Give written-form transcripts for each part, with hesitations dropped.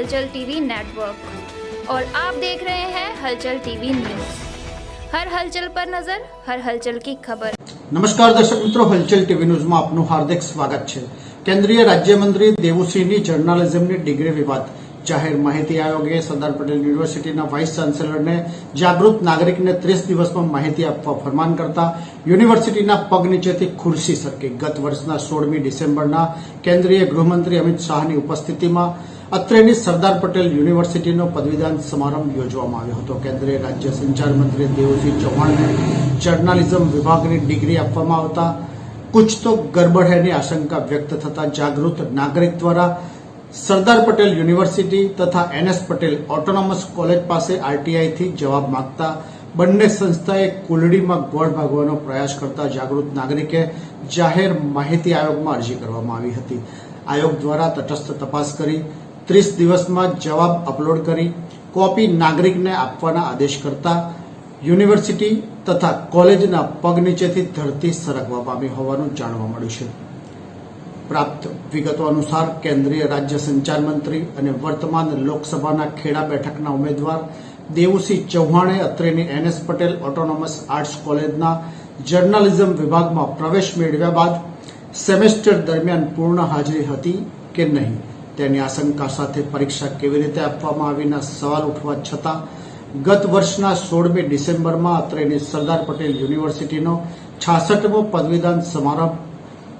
हलचल TV network और आप देख रहे हैं हलचल टीवी न्यूज। हर हलचल पर नजर, हर हलचल की खबर। नमस्कार दर्शक मित्रों, हलचल टीवी न्यूज में आपનું હાર્દિક સ્વાગત છે। કેન્દ્રીય રાજ્યમંત્રી દેવુસિંહની જર્નાલિઝમની ડિગ્રી વિવાદ। જાહેર માહિતી આયોગે સરદાર પટેલ યુનિવર્સિટીના વાઇસ ચાન્સેલરને જાગૃત નાગરિકને 30 દિવસમાં માહિતી આપવા ફરમાન કરતા યુનિવર્સિટીના પગ નીચેથી ખુરશી સરકી। ગત વર્ષના 16મી ડિસેમ્બરના કેન્દ્રીય ગૃહમંત્રી અમિત શાહની ઉપસ્થિતિમાં અત્રેની સરદાર પટેલ યુનિવર્સિટીનો પદવીદાન સમારંભ યોજવામાં આવ્યો હતો। કેન્દ્રીય રાજ્ય સંચાર મંત્રી દેવુસિંહ ચૌહાણને જર્નાલિઝમ વિભાગની ડિગ્રી આપવામાં આવતા कुछ तो गड़बड़ है ની આશંકા વ્યક્ત થતા જાગૃત નાગરિક દ્વારા સરદાર પટેલ યુનિવર્સિટી તથા એનએસ પટેલ ઓટોનોમસ કોલેજ પાસે આરટીઆઈ થી જવાબ માંગતા બંને સંસ્થાએ કુલડીમાં ગોળ ભાગવાનો પ્રયાસ કરતા જાગૃત નાગરિકે જાહેર માહિતી આયોગમાં અરજી કરવામાં આવી હતી। આયોગ દ્વારા તટસ્થ તપાસ કરી 30 દિવસમાં જવાબ અપલોડ કરી કોપી નાગરિકને આપવાના આદેશ કરતા યુનિવર્સિટી તથા કોલેજના પગ નીચેથી ધરતી સરકવા પામી હોવાનું જાણવા મળ્યું છે। પ્રાપ્ત વિગતો અનુસાર કેન્દ્રીય રાજ્ય સંચાર મંત્રી અને વર્તમાન લોકસભાના ખેડા બેઠકના ઉમેદવાર દેવુસિંહ ચૌહાણે અત્રેની એનએસ પટેલ ઓટોનોમસ આર્ટ્સ કોલેજના જર્નાલિઝમ વિભાગમાં પ્રવેશ મેળવ્યા બાદ સેમેસ્ટર દરમિયાન પૂર્ણ હાજરી હતી કે નહીં તેની આશંકા સાથે પરીક્ષા કેવી રીતે આપવામાં આવીના સવાલ ઉઠવા છતાં ગત વર્ષના 16મી ડિસેમ્બરમાં અત્રેની સરદાર પટેલ યુનિવર્સિટીનો 66મો પદવીદાન સમારંભ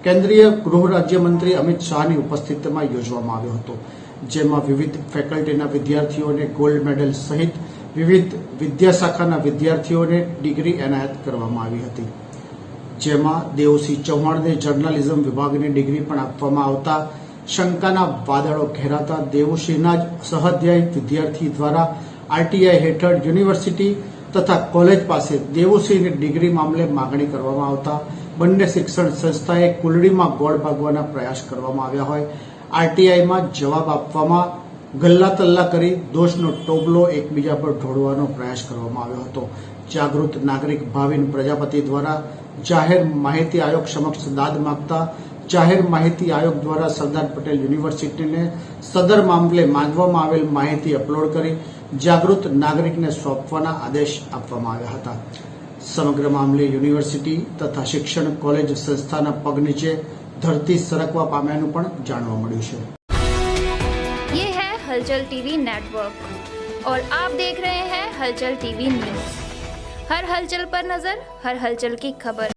કેન્દ્રીય ગૃહ રાજ્યમંત્રી અમિત શાહની ઉપસ્થિતિમાં યોજવામાં આવ્યો હતો, જેમાં વિવિધ ફેકલ્ટીના વિદ્યાર્થીઓને ગોલ્ડ મેડલ સહિત વિવિધ વિદ્યાશાખાના વિદ્યાર્થીઓને ડિગ્રી એનાયત કરવામાં આવી હતી, જેમાં દેવુસિંહ ચૌહાણને જર્નાલિઝમ વિભાગની ડિગ્રી પણ આપવામાં આવતા શંકાના વાદળો ઘેરાતા દેવુસિંહના જ સહાધ્યાયી વિદ્યાર્થી દ્વારા આરટીઆઈ હેઠળ યુનિવર્સિટી તથા કોલેજ પાસે દેવુસિંહની ડિગ્રી મામલે માગણી કરવામાં આવતા બંને શિક્ષણ સંસ્થાએ કુલડીમાં ગોળ ભાગવાના પ્રયાસ કરવામાં આવ્યા હોય આરટીઆઈમાં જવાબ આપવામાં ગલ્લા તલ્લા કરી દોષનો ટોપલો એકબીજા પર ઢોળવાનો પ્રયાસ કરવામાં આવ્યો હતો। જાગૃત નાગરિક ભાવિન પ્રજાપતિ દ્વારા જાહેર માહિતી આયોગ સમક્ષ દાદ માંગતા જાહેર માહિતી આયોગ દ્વારા સરદાર પટેલ યુનિવર્સિટીને સદર મામલે માંગવામાં આવેલ માહિતી અપલોડ કરી જાગૃત નાગરિકને સોંપવાના આદેશ આપવામાં આવ્યા હતા। સમગ્ર મામલે યુનિવર્સિટી તથા શિક્ષણ કોલેજ સંસ્થાના પગ નીચે ધરતી સરકવા પામ્યાનું પણ જાણવા મળ્યું છે। ये है हलचल टीवी नेटवर्क और आप देख रहे हैं हलचल टीवी न्यूज। हर हलचल पर नजर, हर हलचल की खबर।